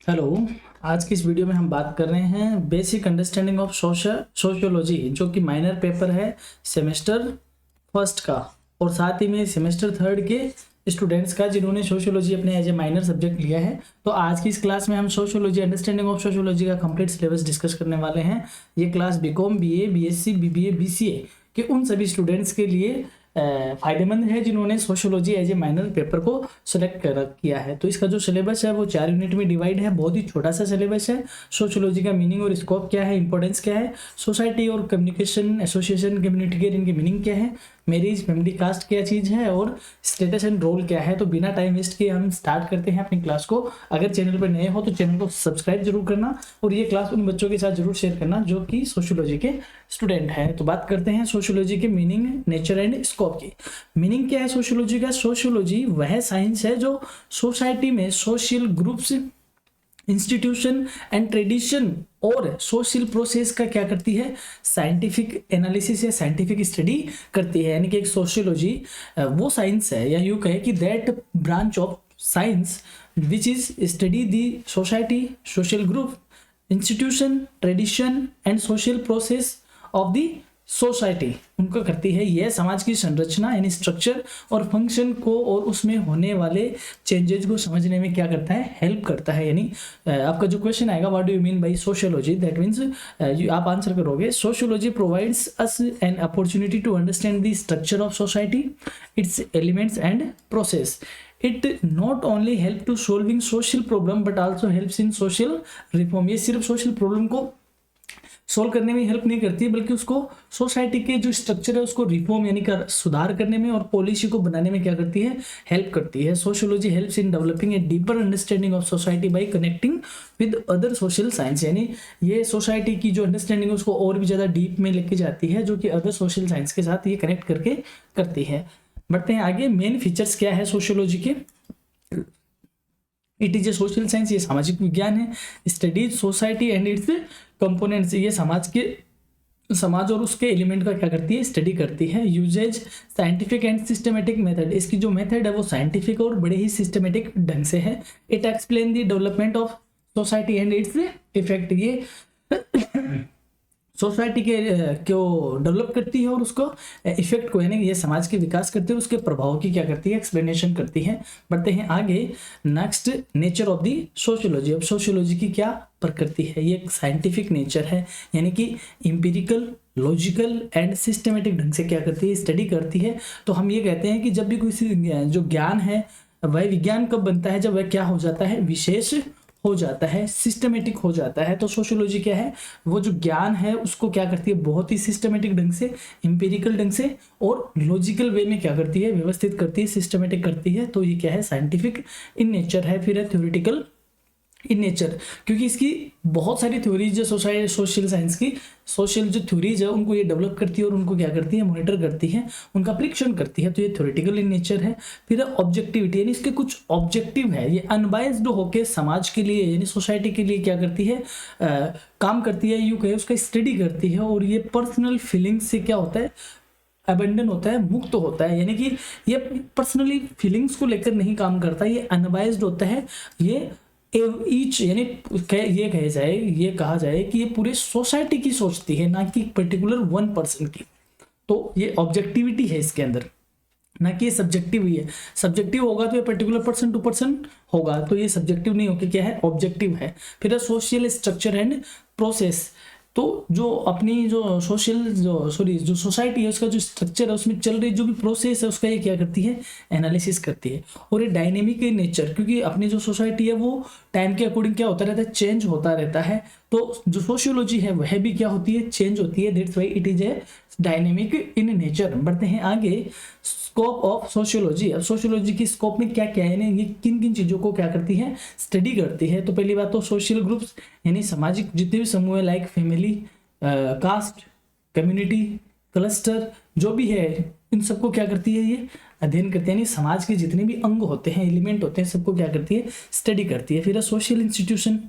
Hello. आज की इस वीडियो में हम बात कर रहे हैं बेसिक अंडरस्टैंडिंग ऑफ सोशियोलॉजी, जो कि माइनर पेपर है सेमेस्टर फर्स्ट का, और साथ ही में सेमेस्टर थर्ड के स्टूडेंट्स का जिन्होंने सोशियोलॉजी अपने एज ए माइनर सब्जेक्ट लिया है। तो आज की इस क्लास में हम सोशियोलॉजी, अंडरस्टैंडिंग ऑफ सोशियोलॉजी का कंप्लीट सिलेबस डिस्कस करने वाले हैं। ये class BCom, BA, BSc, BBA, BCA के उन सभी स्टूडेंट्स के लिए फायदेमंद है जिन्होंने sociology as a minor paper को सिलेक्ट किया है। तो इसका जो सिलेबस है वो 4 यूनिट में डिवाइड है। बहुत ही छोटा सा सिलेबस है। सोशियोलॉजी का मीनिंग और स्कोप क्या है, इंपॉर्टेंस क्या है, सोसाइटी और कम्युनिकेशन, एसोसिएशन, कम्युनिटी के इनकी मीनिंग क्या है, मैरिज, फैमिली, कास्ट क्या चीज़ है, और स्टेटस एंड रोल क्या है। तो बिना टाइम वेस्ट किए हम स्टार्ट करते हैं अपनी क्लास को। अगर चैनल पर नए हो तो चैनल को सब्सक्राइब जरूर करना, और ये क्लास उन बच्चों के साथ जरूर शेयर करना जो कि सोशियोलॉजी के स्टूडेंट हैं। तो बात करते हैं सोशियोलॉजी के मीनिंग, नेचर एंड स्कोप की। मीनिंग क्या है सोशियोलॉजी का? सोशियोलॉजी वह साइंस है जो सोसाइटी में social groups, institution and tradition और सोशल प्रोसेस का क्या करती है, साइंटिफिक एनालिसिस या साइंटिफिक स्टडी करती है। यानी कि एक सोशियोलॉजी वो साइंस है, या यूँ कहे कि that branch of science which is study the society, social group, institution, tradition and social process of the society. उनको करती है यह समाज की संरचना यानी स्ट्रक्चर और फंक्शन को और उसमें होने वाले चेंजेस को समझने में क्या करता है, हेल्प करता है। यानी आपका जो क्वेश्चन आएगा, what do you mean by sociology, that means आप आंसर करोगे, sociology provides us an opportunity to understand the structure of society, its elements and process. It not only help to solving social problem but also helps in social reform. ये सिर्फ social problem को solve करने में help नहीं करती, बल्कि उसको society के जो स्ट्रक्चर है उसको रिफॉर्म यानी कर सुधार करने में और पॉलिसी को बनाने में क्या करती है, हेल्प करती है। Sociology helps in developing a deeper understanding of society bye connecting with other social science. यानी ये सोसाइटी की जो अंडरस्टैंडिंग है उसको और भी ज़्यादा डीप में लेके जाती है, जो कि अदर सोशल साइंस के साथ ये कनेक्ट करके करती है। बढ़ते हैं आगे। मेन फीचर्स क्या है सोशियोलॉजी के? It is a social science, ये सामाजिक विज्ञान है। Studies society and it's components, ये समाज और उसके एलिमेंट का क्या करती है, स्टडी करती है। Uses scientific and systematic method, इसकी जो मेथड है वो साइंटिफिक और बड़े ही सिस्टमेटिक ढंग से है। It explain the development of society and its effect, ये सोसाइटी के को डेवलप करती है और उसको इफेक्ट को, यानी ये समाज के विकास करती है, उसके प्रभाव की क्या करती है, एक्सप्लेनेशन करती है। बढ़ते हैं आगे। Next, nature of the sociology. अब सोशियोलॉजी की क्या प्रकृति है? ये एक साइंटिफिक नेचर है, यानी कि इम्पीरिकल, लॉजिकल एंड सिस्टमेटिक ढंग से क्या करती है, स्टडी करती है। तो हम ये कहते हैं कि जब भी कोई जो ज्ञान है वह विज्ञान कब बनता है, जब वह क्या हो जाता है, विशेष हो जाता है, सिस्टमेटिक हो जाता है। तो सोशियोलॉजी क्या है, वो जो ज्ञान है उसको क्या करती है, बहुत ही सिस्टमेटिक ढंग से, इंपेरिकल ढंग से और लॉजिकल वे में क्या करती है, व्यवस्थित करती है, सिस्टमेटिक करती है। तो ये क्या है, साइंटिफिक इन नेचर है। फिर है थ्योरेटिकल इन नेचर, क्योंकि इसकी बहुत सारी थ्योरीज है सोशल साइंस की, सोशल जो थ्योरीज है उनको ये डेवलप करती है और उनको क्या करती है, मॉनिटर करती है, उनका परीक्षण करती है। तो ये थ्योरेटिकल इन नेचर है। फिर ऑब्जेक्टिविटी, यानी इसके कुछ ऑब्जेक्टिव है, ये अनबायस्ड होकर समाज के लिए यानी सोसाइटी के लिए क्या करती है, काम करती है, यूँ कहे उसका स्टडी करती है। और ये पर्सनल फीलिंग्स से क्या होता है, अबेंडन होता है, मुक्त होता है। यानी कि ये पर्सनली फीलिंग्स को लेकर नहीं काम करता, ये अनबायस्ड होता है। ये ईच यानी ये कहा जाए कि ये पूरे सोसाइटी की सोचती है, ना कि पर्टिकुलर वन पर्सन की। तो ये ऑब्जेक्टिविटी है इसके अंदर, ना कि ये सब्जेक्टिव ही है। सब्जेक्टिव होगा तो ये पर्टिकुलर पर्सन टू पर्सन होगा, तो ये सब्जेक्टिव नहीं होकर क्या है, ऑब्जेक्टिव है। फिर है सोशल स्ट्रक्चर एंड प्रोसेस। तो जो अपनी जो जो सोसाइटी है उसका जो स्ट्रक्चर है, उसमें चल रही जो भी प्रोसेस है उसका ये क्या करती है, एनालिसिस करती है। और ये डायनेमिक नेचर, क्योंकि अपनी जो सोसाइटी है वो टाइम के अकॉर्डिंग क्या होता रहता है, चेंज होता रहता है। तो जो सोशियोलॉजी है वह भी क्या होती है, चेंज होती है। That's why it is a dynamic in nature. बढ़ते हैं आगे। Scope of sociology. अब सोशियोलॉजी की स्कोप में क्या क्या है, ये किन किन चीज़ों को क्या करती है, स्टडी करती है। तो पहली बात तो सोशल ग्रुप्स, यानी सामाजिक जितने भी समूह है, like family, caste, community, cluster, जो भी है इन सबको क्या करती है, ये अध्ययन करती है। यानी समाज के जितने भी अंग होते हैं, एलिमेंट होते हैं, सबको क्या करती है, स्टडी करती है। फिर सोशल इंस्टीट्यूशन,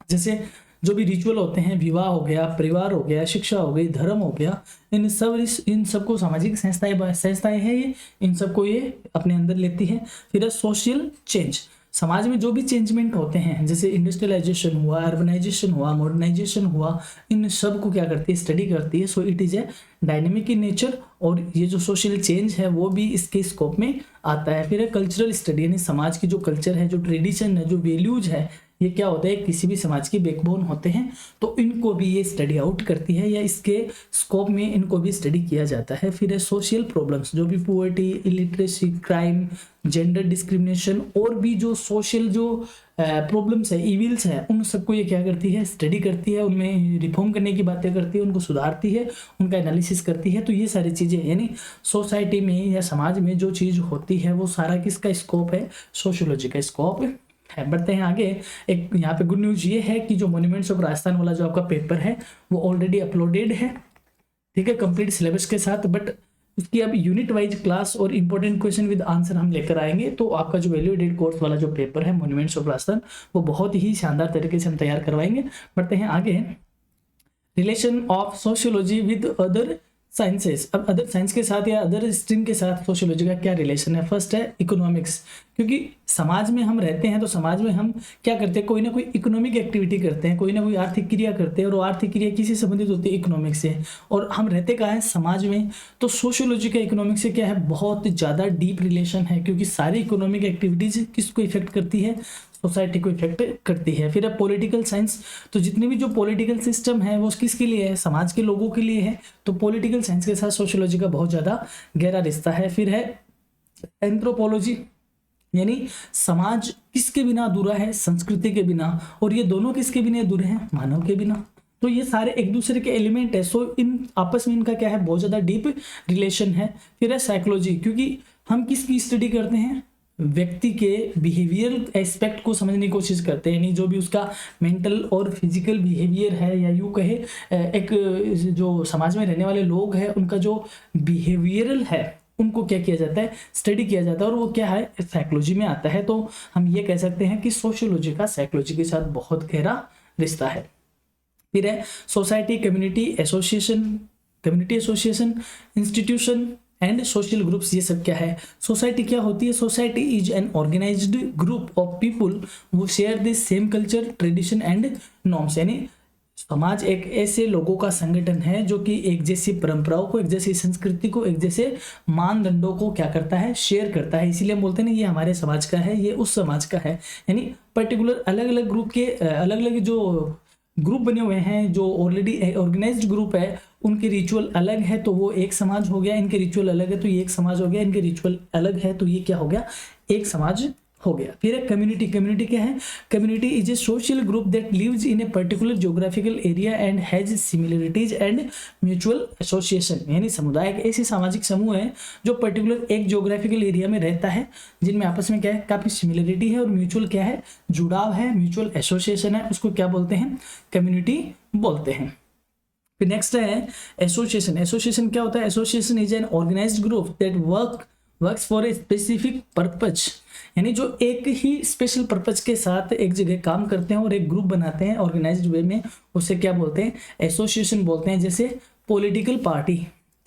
जैसे जो भी रिचुअल होते हैं, विवाह हो गया, परिवार हो गया, शिक्षा हो गई, धर्म हो गया, इन सबको सामाजिक संस्थाएं है, ये इन सबको ये अपने अंदर लेती है। फिर है सोशल चेंज, समाज में जो भी चेंजमेंट होते हैं, जैसे इंडस्ट्रियलाइजेशन हुआ, अर्बनाइजेशन हुआ, मॉडर्नाइजेशन हुआ, इन सब को क्या करती है, स्टडी करती है। So it is a dynamic in nature, और ये जो सोशल चेंज है वो भी इसके स्कोप में आता है। फिर है कल्चरल स्टडी, यानी समाज की जो कल्चर है, जो ट्रेडिशन है, जो वैल्यूज है, ये क्या होता है, किसी भी समाज की बैकबोन होते हैं, तो इनको भी ये स्टडी आउट करती है, या इसके स्कोप में इनको भी स्टडी किया जाता है। फिर है सोशल प्रॉब्लम्स, जो भी poverty, illiteracy, crime, gender discrimination, और भी जो सोशल जो प्रॉब्लम्स है, इविल्स है, उन सबको ये क्या करती है, स्टडी करती है, उनमें रिफॉर्म करने की बातें करती है, उनको सुधारती है, उनका एनालिसिस करती है। तो ये सारी चीज़ें, यानी सोसाइटी में या समाज में जो चीज़ होती है वो सारा किसका स्कोप है, सोशियोलॉजी का स्कोप है। बढ़ते हैं आगे। एक यहाँ पे गुड न्यूज ये है कि जो मॉन्यूमेंट्स ऑफ राजस्थान वाला जो आपका पेपर है वो ऑलरेडी अपलोडेड है, ठीक है, कंप्लीट सिलेबस के साथ। बट उसकी अब यूनिट वाइज क्लास और इंपॉर्टेंट क्वेश्चन विद आंसर हम लेकर आएंगे। तो आपका जो वैल्यू एडेड कोर्स वाला जो पेपर है मॉन्यूमेंट्स ऑफ राजस्थान, वो बहुत ही शानदार तरीके से हम तैयार करवाएंगे। बढ़ते हैं आगे। Relation of sociology with other sciences. अब अदर साइंस के साथ या अदर स्ट्रीम के साथ सोशियोलॉजी का क्या रिलेशन है? फर्स्ट है इकोनॉमिक्स, क्योंकि समाज में हम रहते हैं तो समाज में हम क्या करते हैं, कोई ना कोई इकोनॉमिक एक्टिविटी करते हैं, कोई ना कोई आर्थिक क्रिया करते हैं, और वो आर्थिक क्रिया किसी संबंधित होती है, इकोनॉमिक्स से। और हम रहते कहाँ हैं, समाज में। तो सोशियोलॉजी का इकोनॉमिक्स से क्या है, बहुत ज़्यादा डीप रिलेशन है, क्योंकि सारी इकोनॉमिक एक्टिविटीज किसको इफेक्ट करती है, सोसाइटी को इफेक्ट करती है। फिर है पॉलिटिकल साइंस, तो जितने भी जो पॉलिटिकल सिस्टम है वो किसके लिए है, समाज के लोगों के लिए है। तो पॉलिटिकल साइंस के साथ सोशियोलॉजी का बहुत ज़्यादा गहरा रिश्ता है। फिर है एंथ्रोपोलॉजी, यानी समाज किसके बिना अधूरा है, संस्कृति के बिना, और ये दोनों किसके बिना अधूरे हैं, मानव के बिना। तो ये सारे एक दूसरे के एलिमेंट है, सो इन आपस में इनका क्या है, बहुत ज़्यादा डीप रिलेशन है। फिर है साइकोलॉजी, क्योंकि हम किसकी स्टडी करते हैं, व्यक्ति के बिहेवियर एस्पेक्ट को समझने की कोशिश करते हैं, यानी जो भी उसका मेंटल और फिजिकल बिहेवियर है, या यूँ कहे एक जो समाज में रहने वाले लोग हैं उनका जो बिहेवियरल है उनको क्या किया जाता है, स्टडी किया जाता है, और वो क्या है, साइकोलॉजी में आता है। तो हम ये कह सकते हैं कि सोशियोलॉजी का साइकोलॉजी के साथ बहुत गहरा रिश्ता है। फिर है society, community association, institution and social groups. ये सब क्या है, सोसाइटी क्या होती है, society is an organised group of people who share this same culture, tradition and norms. यानी समाज एक ऐसे लोगों का संगठन है जो कि एक जैसी परंपराओं को, एक जैसी संस्कृति को, एक जैसे मानदंडों को क्या करता है, शेयर करता है। इसीलिए हम बोलते हैं ना, ये हमारे समाज का है, ये उस समाज का है। यानी पर्टिकुलर अलग अलग ग्रुप के अलग अलग जो ग्रुप बने हुए हैं, जो ऑलरेडी ऑर्गेनाइज्ड ग्रुप है, उनके रिचुअल अलग है तो वो एक समाज हो गया, इनके रिचुअल अलग है तो ये एक समाज हो गया, इनके रिचुअल अलग है तो ये क्या हो गया, एक समाज हो गया। फिर है कम्युनिटी। कम्युनिटी क्या है, community is a social group that lives in a particular geographical area and has similarities and mutual association. यानी समुदाय एक ऐसे सामाजिक समूह है जो पर्टिकुलर एक ज्योग्राफिकल एरिया में रहता है, जिनमें आपस में क्या है, काफी सिमिलरिटी है, और म्यूचुअल क्या है, जुड़ाव है, म्यूचुअल एसोसिएशन है, उसको क्या बोलते हैं, कम्युनिटी बोलते हैं। फिर नेक्स्ट है एसोसिएशन। एसोसिएशन क्या होता है, association is an organised group that works for a specific purpose. यानी जो एक ही स्पेशल पर्पज के साथ एक जगह काम करते हैं और एक ग्रुप बनाते हैं ऑर्गेनाइज्ड वे में, उसे क्या बोलते हैं, एसोसिएशन बोलते हैं। जैसे पॉलिटिकल पार्टी,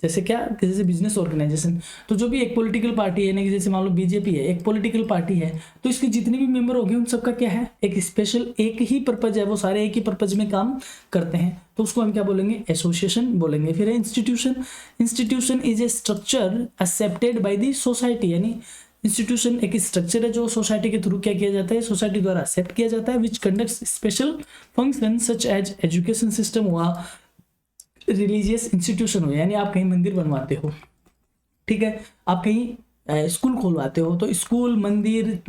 जैसे क्या, जैसे बिजनेस ऑर्गेनाइजेशन। तो जो भी एक पॉलिटिकल पार्टी है, जैसे मान लो बीजेपी है, एक पॉलिटिकल पार्टी है, तो इसके जितने भी मेंबर होंगे उन सबका क्या है, एक स्पेशल एक ही पर्पज है, वो सारे एक ही पर्पज में काम करते हैं, तो उसको हम क्या बोलेंगे, एसोसिएशन बोलेंगे। फिर है institution. Institution is a structure accepted by the society. यानी इंस्टीट्यूशन एक स्ट्रक्चर है जो सोसाइटी के थ्रू क्या किया जाता है, सोसाइटी द्वारा एक्सेप्ट किया जाता है, which conducts special function such as education system हुआ, रिलीजियस इंस्टीट्यूशन हो, यानी आप कहीं मंदिर बनवाते हो, ठीक है, आप कहीं स्कूल खोलवाते हो, तो स्कूल, मंदिर,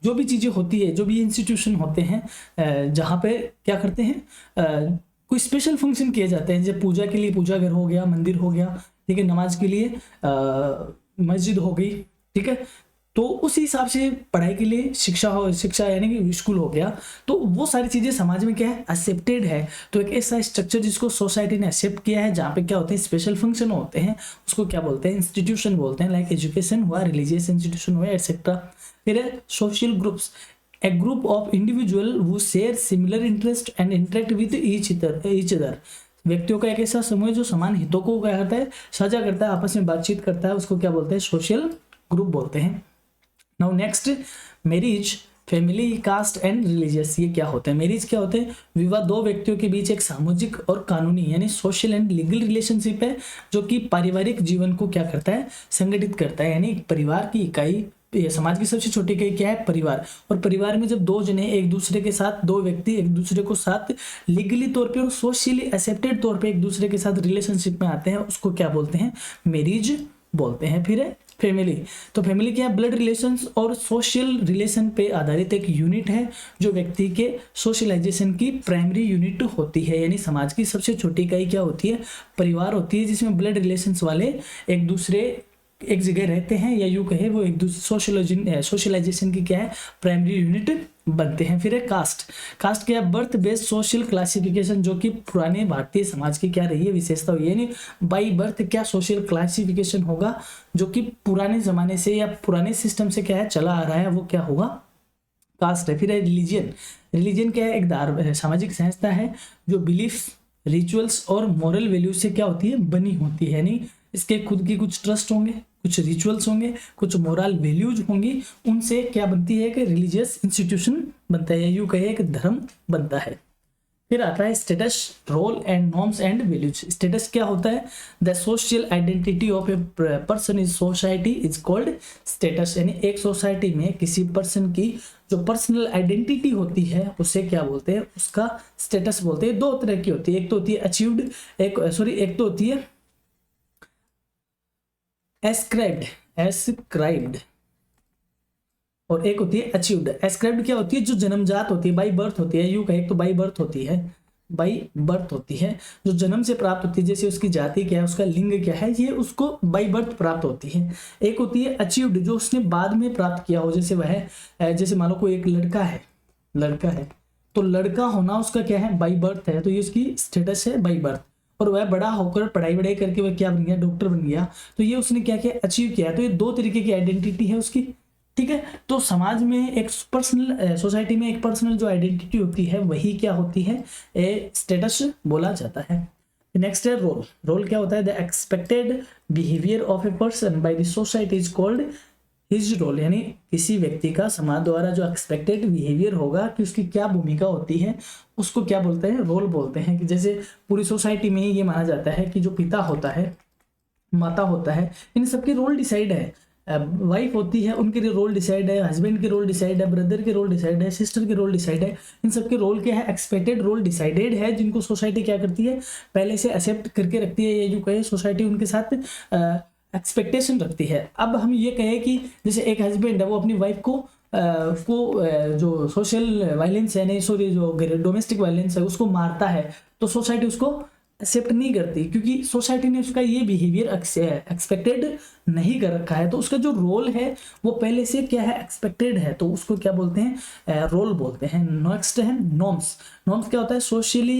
जो भी चीज़ें होती है, जो भी इंस्टीट्यूशन होते हैं, जहाँ पे क्या करते हैं, कोई स्पेशल फंक्शन किए जाते हैं, जैसे पूजा के लिए पूजा घर हो गया, मंदिर हो गया, ठीक है, नमाज के लिए मस्जिद हो गई, ठीक है, तो उस हिसाब से पढ़ाई के लिए शिक्षा यानी कि स्कूल हो गया। तो वो सारी चीज़ें समाज में क्या है, एक्सेप्टेड है। तो एक ऐसा स्ट्रक्चर जिसको सोसाइटी ने एक्सेप्ट किया है, जहाँ पे क्या होते हैं, स्पेशल फंक्शन होते हैं, उसको क्या बोलते हैं, इंस्टीट्यूशन बोलते हैं, लाइक एजुकेशन हुआ, रिलीजियस इंस्टीट्यूशन हुआ, एटसेट्रा। फिर है social groups, A group of individual who share similar interest and interact with each other. व्यक्तियों का एक ऐसा समूह जो समान हितों को क्या करता है, साझा करता है, आपस में बातचीत करता है, उसको क्या बोलते हैं, सोशल ग्रुप बोलते हैं। Now next, marriage, family, caste and religious, ये क्या होते हैं? मैरिज क्या होते हैं? विवाह दो व्यक्तियों के बीच एक सामाजिक और कानूनी यानी सोशल एंड लीगल रिलेशनशिप है जो कि पारिवारिक जीवन को क्या करता है? संगठित करता है। यानी परिवार की इकाई, ये समाज की सबसे छोटी इकाई क्या है? परिवार। और परिवार में जब दो जने एक दूसरे के साथ, दो व्यक्ति एक दूसरे को साथ लीगली तौर पे और सोशली एक्सेप्टेड तौर पे एक दूसरे के साथ रिलेशनशिप में आते हैं, उसको क्या बोलते हैं? मैरिज बोलते हैं। फिर है फैमिली। तो फैमिली क्या है? ब्लड रिलेशंस और सोशल रिलेशन पे आधारित एक यूनिट है जो व्यक्ति के सोशलाइजेशन की प्राइमरी यूनिट होती है। यानी समाज की सबसे छोटी इकाई क्या होती है? परिवार होती है, जिसमें ब्लड रिलेशंस वाले एक दूसरे एक जगह रहते हैं, या यूं कहे वो एक दूसरे सोशलाइजेशन की क्या है? प्राइमरी यूनिट बनते हैं। फिर है कास्ट। कास्ट क्या है? बर्थ बेस्ड सोशल क्लासिफिकेशन, जो कि पुराने भारतीय समाज की क्या रही है? विशेषता हुई है। यानी बाई बर्थ क्या सोशल क्लासिफिकेशन होगा जो कि पुराने जमाने से या पुराने सिस्टम से क्या है चला आ रहा है, वो क्या होगा? कास्ट है। फिर है रिलीजन। रिलीजन क्या है? एक सामाजिक संस्था है जो बिलीफ, रिचुअल्स और मॉरल वैल्यूज से क्या होती है? बनी होती है। यानी इसके खुद की कुछ ट्रस्ट होंगे, कुछ रिचुअल्स होंगे, कुछ मोरल वैल्यूज होंगी, उनसे क्या बनती है? कि रिलीजियस इंस्टीट्यूशन बनता है, या यूं कहे एक धर्म बनता है। फिर आता है status, role and norms and values. Status क्या होता है? The social identity of a person is society is called status. यानी एक सोसाइटी में किसी पर्सन की जो पर्सनल आइडेंटिटी होती है उसे क्या बोलते हैं? उसका स्टेटस बोलते हैं। दो तरह की होती है, एक तो होती है अचीव्ड, एक तो होती है एस्क्राइब्ड और एक होती है अचीव्ड। एस्क्राइब्ड क्या होती है? जो जन्मजात होती है, बाई बर्थ होती है, यूं कहे तो बाई बर्थ होती है, बाई बर्थ होती है, जो जन्म से प्राप्त होती है। जैसे उसकी जाति क्या है, उसका लिंग क्या है, ये उसको बाई बर्थ प्राप्त होती है। एक होती है अचीव्ड, जो उसने बाद में प्राप्त किया हो। जैसे जैसे मान लो कोई एक लड़का है तो लड़का होना उसका क्या है? बाई बर्थ है, तो ये उसकी स्टेटस है बाई बर्थ। और वह बड़ा होकर पढ़ाई करके वह क्या बन गया? डॉक्टर बन गया, तो ये उसने क्या किया? अचीव किया। तो ये दो तरीके की आइडेंटिटी है उसकी, ठीक है। तो समाज में एक पर्सनल, सोसाइटी में एक पर्सनल जो आइडेंटिटी होती है वही क्या होती है? ए स्टेटस बोला जाता है। नेक्स्ट है रोल। रोल क्या होता है? The expected behaviour of a person by the society is called his role. यानी किसी व्यक्ति का समाज द्वारा जो एक्सपेक्टेड बिहेवियर होगा कि उसकी क्या भूमिका होती है, उसको क्या बोलते हैं? रोल बोलते हैं। कि जैसे पूरी सोसाइटी में ये माना जाता है कि जो पिता होता है, माता होता है, इन सबके रोल डिसाइड है। वाइफ होती है, उनके रोल डिसाइड है, हस्बैंड के रोल डिसाइड है, ब्रदर के रोल डिसाइड है, सिस्टर के रोल डिसाइड है। इन सबके रोल क्या है? एक्सपेक्टेड रोल डिसाइडेड है, जिनको सोसाइटी क्या करती है? पहले से एक्सेप्ट करके रखती है। ये जो कहे सोसाइटी उनके साथ एक्सपेक्टेशन रखती है। अब हम ये कहें कि जैसे एक हस्बैंड है, वो अपनी वाइफ को जो सोशल वायलेंस है, नहीं सॉरी, जो डोमेस्टिक वायलेंस है उसको मारता है, तो सोसाइटी उसको एक्सेप्ट नहीं करती, क्योंकि सोसाइटी ने उसका ये बिहेवियर एक्सपेक्टेड नहीं कर रखा है। तो उसका जो रोल है वो पहले से क्या है? एक्सपेक्टेड है, तो उसको क्या बोलते हैं? रोल बोलते हैं। नेक्स्ट है नॉर्म्स। नॉर्म्स क्या होता है? Socially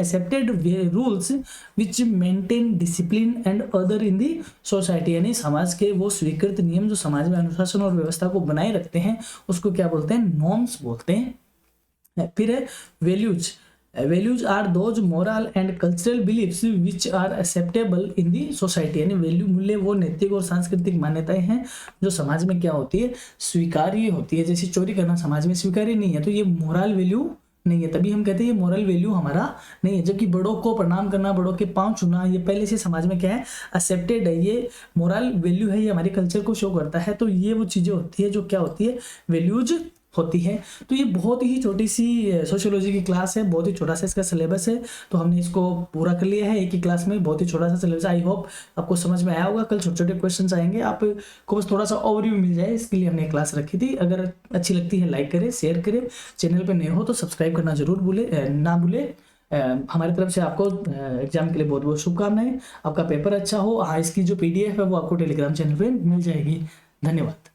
accepted rules which maintain discipline and order in the society. यानी समाज के वो स्वीकृत नियम जो समाज में अनुशासन और व्यवस्था को बनाए रखते हैं, उसको क्या बोलते हैं? नॉर्म्स बोलते हैं। फिर है values. Values are those moral and cultural beliefs which are acceptable in the society. यानी वैल्यू, मूल्य, वो नैतिक और सांस्कृतिक मान्यताएं हैं जो समाज में क्या होती है? स्वीकार्य होती है। जैसे चोरी करना समाज में स्वीकार्य नहीं है, तो ये मोरल वैल्यू नहीं है, तभी हम कहते हैं ये मोरल वैल्यू हमारा नहीं है। जबकि बड़ों को प्रणाम करना, बड़ों के पांव छूना, ये पहले से समाज में क्या है? एक्सेप्टेड है, ये मोरल वैल्यू है, ये हमारे कल्चर को शो करता है। तो ये वो चीजें होती है जो क्या होती है? वैल्यूज होती है। तो ये बहुत ही छोटी सी सोशियोलॉजी की क्लास है, बहुत ही छोटा सा इसका सिलेबस है, तो हमने इसको पूरा कर लिया है एक ही क्लास में। बहुत ही छोटा सा सिलेबस, आई होप आपको समझ में आया होगा। कल छोटे छोटे क्वेश्चंस आएंगे, आपको बस थोड़ा सा ओवरव्यू मिल जाए, इसके लिए हमने क्लास रखी थी। अगर अच्छी लगती है लाइक करें, शेयर करें, चैनल पर नए हो तो सब्सक्राइब करना जरूर ना भूले। हमारी तरफ से आपको एग्जाम के लिए बहुत बहुत शुभकामनाएं। आपका पेपर अच्छा हो। हाँ, इसकी जो PDF है वो आपको टेलीग्राम चैनल पर मिल जाएगी। धन्यवाद।